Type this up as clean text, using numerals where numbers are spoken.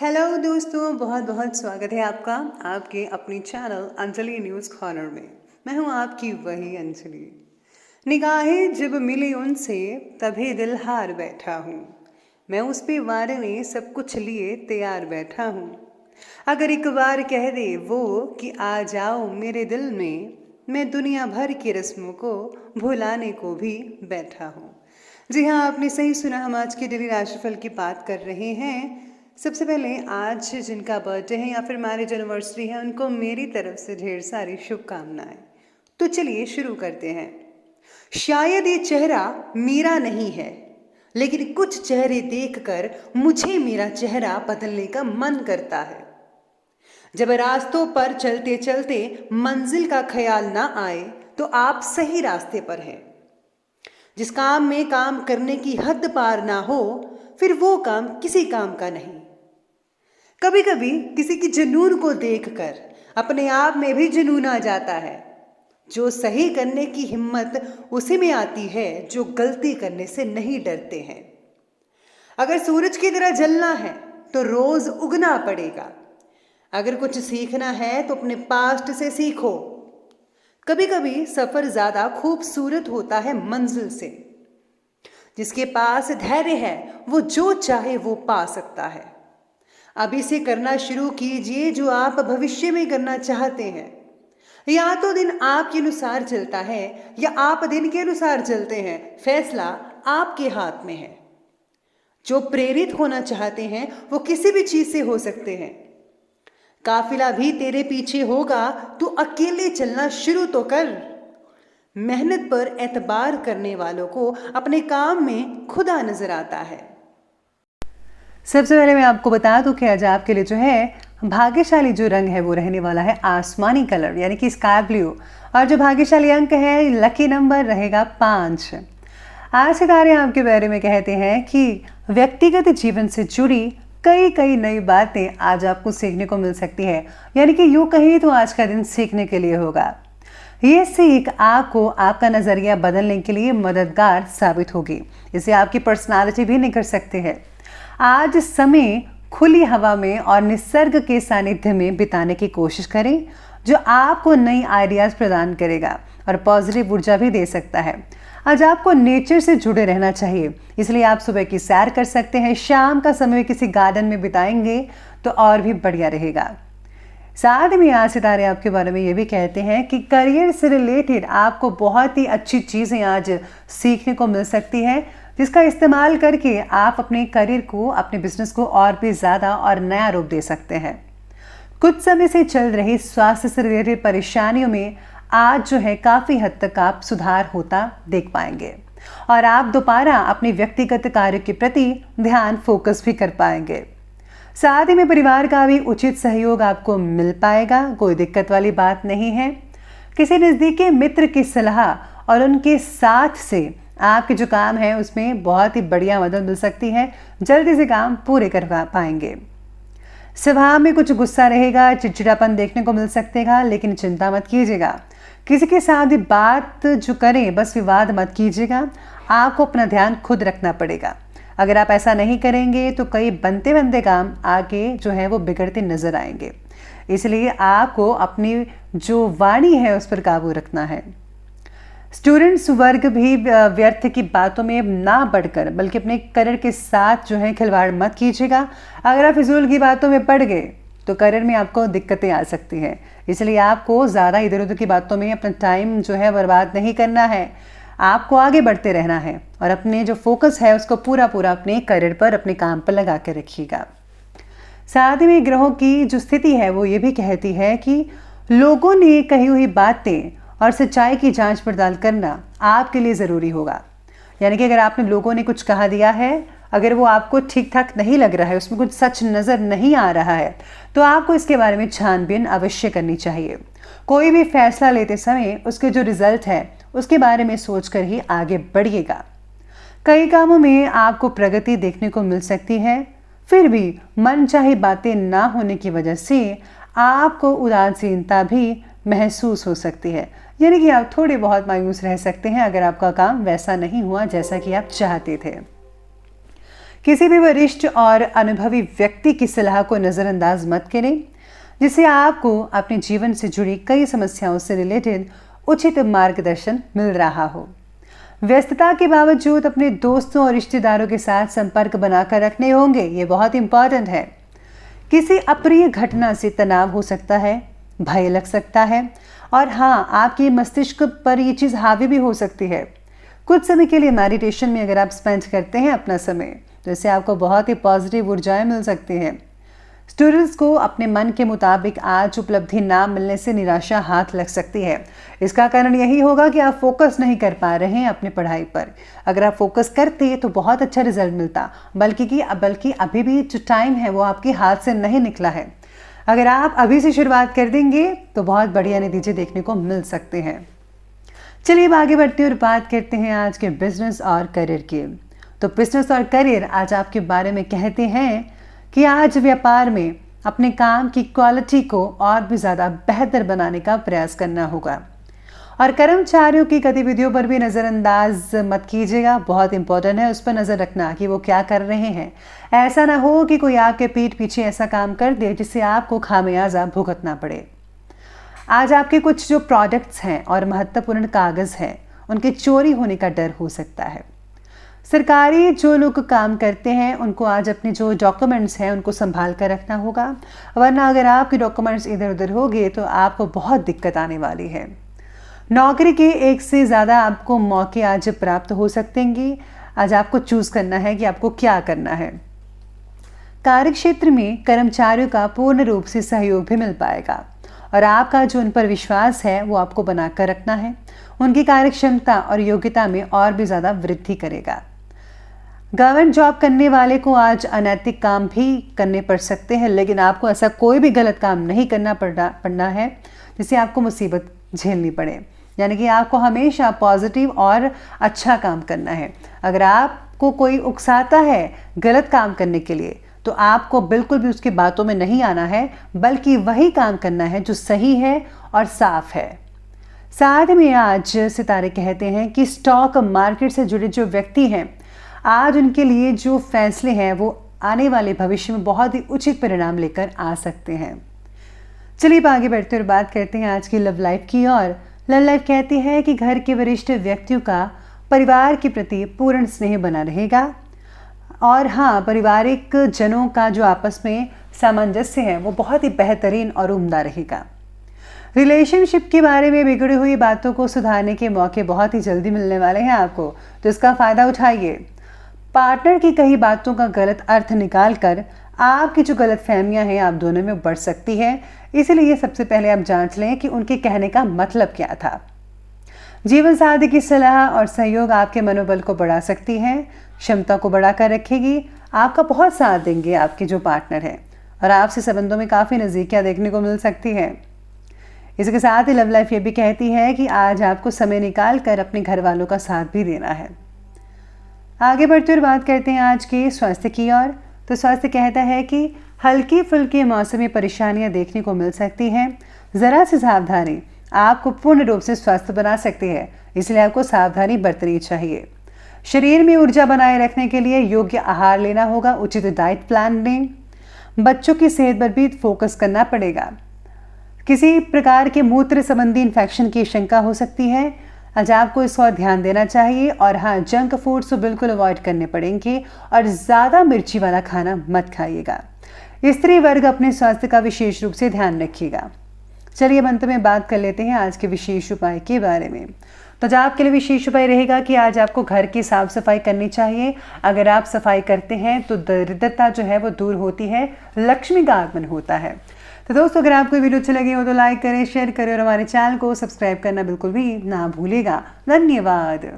Hello दोस्तों, बहुत बहुत स्वागत है आपका आपके अपनी चैनल अंजलि न्यूज़ कॉर्नर में। मैं हूं आपकी वही अंजलि। निगाहें जब मिली उनसे तभी दिल हार बैठा हूं। मैं उस पे वारे में सब कुछ लिए तैयार बैठा हूं। अगर एक बार कह दे वो कि आ जाओ मेरे दिल में, मैं दुनिया भर की रस्मों को भुलाने को भी बैठा हूं। जी हाँ, आपने सही सुना। हम आज के डेली राशिफल की बात कर रहे हैं। सबसे पहले आज जिनका बर्थडे है या फिर मैरिज एनिवर्सरी है, उनको मेरी तरफ से ढेर सारी शुभकामनाएं। तो चलिए शुरू करते हैं। शायद ये चेहरा मेरा नहीं है, लेकिन कुछ चेहरे देखकर मुझे मेरा चेहरा बदलने का मन करता है। जब रास्तों पर चलते चलते मंजिल का ख्याल ना आए तो आप सही रास्ते पर हैं। जिस काम में काम करने की हद पार ना हो, फिर वो काम किसी काम का नहीं। कभी कभी किसी की जुनून को देखकर अपने आप में भी जुनून आ जाता है। जो सही करने की हिम्मत उसी में आती है जो गलती करने से नहीं डरते हैं। अगर सूरज की तरह जलना है तो रोज उगना पड़ेगा। अगर कुछ सीखना है तो अपने पास्ट से सीखो। कभी कभी सफर ज्यादा खूबसूरत होता है मंजिल से। जिसके पास धैर्य है वो जो चाहे वो पा सकता है। अभी से करना शुरू कीजिए जो आप भविष्य में करना चाहते हैं। या तो दिन आपके अनुसार चलता है या आप दिन के अनुसार चलते हैं, फैसला आपके हाथ में है। जो प्रेरित होना चाहते हैं वो किसी भी चीज से हो सकते हैं। काफिला भी तेरे पीछे होगा, तू अकेले चलना शुरू तो कर। मेहनत पर एतबार करने वालों को अपने काम में खुदा नजर आता है। सबसे पहले मैं आपको बता दूं कि आज आपके लिए जो है भाग्यशाली जो रंग है वो रहने वाला है आसमानी कलर, यानी कि स्काई ब्लू। और जो भाग्यशाली अंक है, लकी नंबर रहेगा 5। आज सितारे आपके बारे में कहते हैं कि व्यक्तिगत जीवन से जुड़ी कई नई बातें आज आपको सीखने को मिल सकती है। यानी कि यूँ कहीं तो आज का दिन सीखने के लिए होगा। ये सीख आपको आपका नज़रिया बदलने के लिए मददगार साबित होगी। इसे आपकी पर्सनालिटी भी निखर सकती है। आज समय खुली हवा में और निसर्ग के सानिध्य में बिताने की कोशिश करें, जो आपको नई आइडियाज़ प्रदान करेगा और पॉजिटिव ऊर्जा भी दे सकता है। आज आपको नेचर से जुड़े रहना चाहिए, इसलिए आप सुबह की सैर कर सकते हैं। शाम का समय किसी गार्डन में बिताएंगे तो और भी बढ़िया रहेगा। साथ में आज सितारे आपके बारे में ये भी कहते हैं कि करियर से रिलेटेड आपको बहुत ही अच्छी चीज़ें आज सीखने को मिल सकती है, जिसका इस्तेमाल करके आप अपने करियर को, अपने बिजनेस को और भी ज़्यादा और नया रूप दे सकते हैं। कुछ समय से चल रही स्वास्थ्य से रिलेटेड परेशानियों में आज जो है काफ़ी हद तक आप सुधार होता देख पाएंगे और आप दोबारा अपने व्यक्तिगत कार्य के प्रति ध्यान फोकस भी कर पाएंगे। साथ ही में परिवार का भी उचित सहयोग आपको मिल पाएगा, कोई दिक्कत वाली बात नहीं है। किसी नज़दीकी मित्र की सलाह और उनके साथ से आपके जो काम है उसमें बहुत ही बढ़िया मदद मिल सकती है। जल्दी से काम पूरे कर पाएंगे। स्वभाव में कुछ गुस्सा रहेगा, चिड़चिड़ापन देखने को मिल सकेगा, लेकिन चिंता मत कीजिएगा। किसी के साथ भी बात जो करें बस विवाद मत कीजिएगा। आपको अपना ध्यान खुद रखना पड़ेगा। अगर आप ऐसा नहीं करेंगे तो कई बनते बनते काम आगे जो है वो बिगड़ते नजर आएंगे। इसलिए आपको अपनी जो वाणी है उस पर काबू रखना है। स्टूडेंट्स वर्ग भी व्यर्थ की बातों में ना बढ़कर बल्कि अपने करियर के साथ जो है खिलवाड़ मत कीजिएगा। अगर आप फिजूल की बातों में पड़ गए तो करियर में आपको दिक्कतें आ सकती हैं। इसलिए आपको ज़्यादा इधर उधर की बातों में अपना टाइम जो है बर्बाद नहीं करना है। आपको आगे बढ़ते रहना है और अपने जो फोकस है उसको पूरा अपने करियर पर, अपने काम पर लगा कर रखिएगा। साथ ही में ग्रहों की जो स्थिति है वो ये भी कहती है कि लोगों ने कही हुई बातें और सच्चाई की जांच पड़ताल करना आपके लिए ज़रूरी होगा। यानी कि अगर आपने लोगों ने कुछ कहा दिया है, अगर वो आपको ठीक ठाक नहीं लग रहा है, उसमें कुछ सच नज़र नहीं आ रहा है, तो आपको इसके बारे में छानबीन अवश्य करनी चाहिए। कोई भी फैसला लेते समय उसके जो रिजल्ट है उसके बारे में सोचकर ही आगे बढ़िएगा। कई कामों में आपको प्रगति देखने को मिल सकती है, फिर भी मनचाही बातें ना होने की वजह से आपको उदासीनता भी महसूस हो सकती है। यानी कि आप थोड़े बहुत मायूस रह सकते हैं अगर आपका काम वैसा नहीं हुआ जैसा कि आप चाहते थे। किसी भी वरिष्ठ और अनुभवी व्यक्ति की सलाह को नज़रअंदाज मत करें, जिससे आपको अपने जीवन से जुड़ी कई समस्याओं से रिलेटेड उचित मार्गदर्शन मिल रहा हो। व्यस्तता के बावजूद अपने दोस्तों और रिश्तेदारों के साथ संपर्क बनाकर रखने होंगे, ये बहुत इंपॉर्टेंट है। किसी अप्रिय घटना से तनाव हो सकता है, भय लग सकता है और हाँ, आपके मस्तिष्क पर ये चीज़ हावी भी हो सकती है। कुछ समय के लिए मेडिटेशन में अगर आप स्पेंड करते हैं अपना समय, तो इससे आपको बहुत ही पॉजिटिव ऊर्जाएं मिल सकती हैं। स्टूडेंट्स को अपने मन के मुताबिक आज उपलब्धि ना मिलने से निराशा हाथ लग सकती है। इसका कारण यही होगा कि आप फोकस नहीं कर पा रहे हैं अपनी पढ़ाई पर। अगर आप फोकस करते तो बहुत अच्छा रिजल्ट मिलता, बल्कि अभी भी जो टाइम है वो आपके हाथ से नहीं निकला है। अगर आप अभी से शुरुआत कर देंगे तो बहुत बढ़िया नतीजे देखने को मिल सकते हैं। चलिए अब आगे बढ़ते हैं और बात करते हैं आज के बिजनेस और करियर की। तो बिजनेस और करियर आज आपके बारे में कहते हैं कि आज व्यापार में अपने काम की क्वालिटी को और भी ज़्यादा बेहतर बनाने का प्रयास करना होगा और कर्मचारियों की गतिविधियों पर भी नज़रअंदाज मत कीजिएगा। बहुत इंपॉर्टेंट है उस पर नज़र रखना कि वो क्या कर रहे हैं। ऐसा ना हो कि कोई आपके पीठ पीछे ऐसा काम कर दे जिससे आपको खामियाजा भुगतना पड़े। आज आपके कुछ जो प्रोडक्ट्स हैं और महत्वपूर्ण कागज़ हैं, उनके चोरी होने का डर हो सकता है। सरकारी जो लोग काम करते हैं उनको आज अपने जो डॉक्यूमेंट्स हैं उनको संभाल कर रखना होगा, वरना अगर आपके डॉक्यूमेंट्स इधर उधर हो गए तो आपको बहुत दिक्कत आने वाली है। नौकरी के एक से ज़्यादा आपको मौके आज प्राप्त हो सकते हैं। आज आपको चूज़ करना है कि आपको क्या करना है। कार्यक्षेत्र में कर्मचारियों का पूर्ण रूप से सहयोग भी मिल पाएगा और आपका जो उन पर विश्वास है वो आपको बनाकर रखना है। उनकी कार्यक्षमता और योग्यता में और भी ज़्यादा वृद्धि करेगा। गवर्नमेंट जॉब करने वाले को आज अनैतिक काम भी करने पड़ सकते हैं, लेकिन आपको ऐसा कोई भी गलत काम नहीं करना पड़ना है जिससे आपको मुसीबत झेलनी पड़े। यानी कि आपको हमेशा पॉजिटिव और अच्छा काम करना है। अगर आपको कोई उकसाता है गलत काम करने के लिए तो आपको बिल्कुल भी उसकी बातों में नहीं आना है, बल्कि वही काम करना है जो सही है और साफ है। साथ में आज सितारे कहते हैं कि स्टॉक मार्केट से जुड़े जो व्यक्ति हैं, आज उनके लिए जो फैसले हैं वो आने वाले भविष्य में बहुत ही उचित परिणाम लेकर आ सकते हैं। चलिए आगे बढ़ते और बात करते हैं आज की लव लाइफ की। और लव लाइफ कहती है कि घर के वरिष्ठ व्यक्तियों का परिवार के प्रति पूर्ण स्नेह बना रहेगा और हाँ, पारिवारिक जनों का जो आपस में सामंजस्य है वो बहुत ही बेहतरीन और उम्दा रहेगा। रिलेशनशिप के बारे में बिगड़ी हुई बातों को सुधारने के मौके बहुत ही जल्दी मिलने वाले हैं आपको, तो इसका फ़ायदा उठाइए। पार्टनर की कई बातों का गलत अर्थ निकाल कर आपकी जो गलत फहमियाँ हैं आप दोनों में बढ़ सकती है, इसलिए सबसे पहले आप जांच लें कि उनके कहने का मतलब क्या था। जीवन साथी की सलाह और सहयोग आपके मनोबल को बढ़ा सकती है, क्षमता को बढ़ाकर रखेगी। आपका बहुत साथ देंगे आपके जो पार्टनर हैं और आपसे संबंधों में काफ़ी नज़दीकियाँ देखने को मिल सकती है। इसके साथ ही लव लाइफ ये भी कहती है कि आज आपको समय निकाल कर अपने घर वालों का साथ भी देना है। आगे बढ़ते हुए बात करते हैं आज के स्वास्थ्य की ओर। तो स्वास्थ्य कहता है कि हल्की फुल्की मौसमी परेशानियां देखने को मिल सकती हैं। ज़रा सी सावधानी आपको पूर्ण रूप से स्वस्थ बना सकती है, इसलिए आपको सावधानी बरतनी चाहिए। शरीर में ऊर्जा बनाए रखने के लिए योग्य आहार लेना होगा, उचित डाइट प्लान लें। बच्चों की सेहत पर भी फोकस करना पड़ेगा। किसी प्रकार के मूत्र संबंधी इन्फेक्शन की शंका हो सकती है, आज आपको इस पर ध्यान देना चाहिए। और हाँ, जंक फूड्स को बिल्कुल अवॉइड करने पड़ेंगे और ज़्यादा मिर्ची वाला खाना मत खाइएगा। स्त्री वर्ग अपने स्वास्थ्य का विशेष रूप से ध्यान रखिएगा। चलिए अब अंत में बात कर लेते हैं आज के विशेष उपाय के बारे में। तो जो आपके लिए विशेष उपाय रहेगा कि आज आपको घर की साफ सफाई करनी चाहिए। अगर आप सफाई करते हैं तो दरिद्रता जो है वो दूर होती है, लक्ष्मी का आगमन होता है। तो दोस्तों, अगर आपको वीडियो अच्छी लगी हो तो लाइक करें, शेयर करें और हमारे चैनल को सब्सक्राइब करना बिल्कुल भी ना भूलिएगा। धन्यवाद।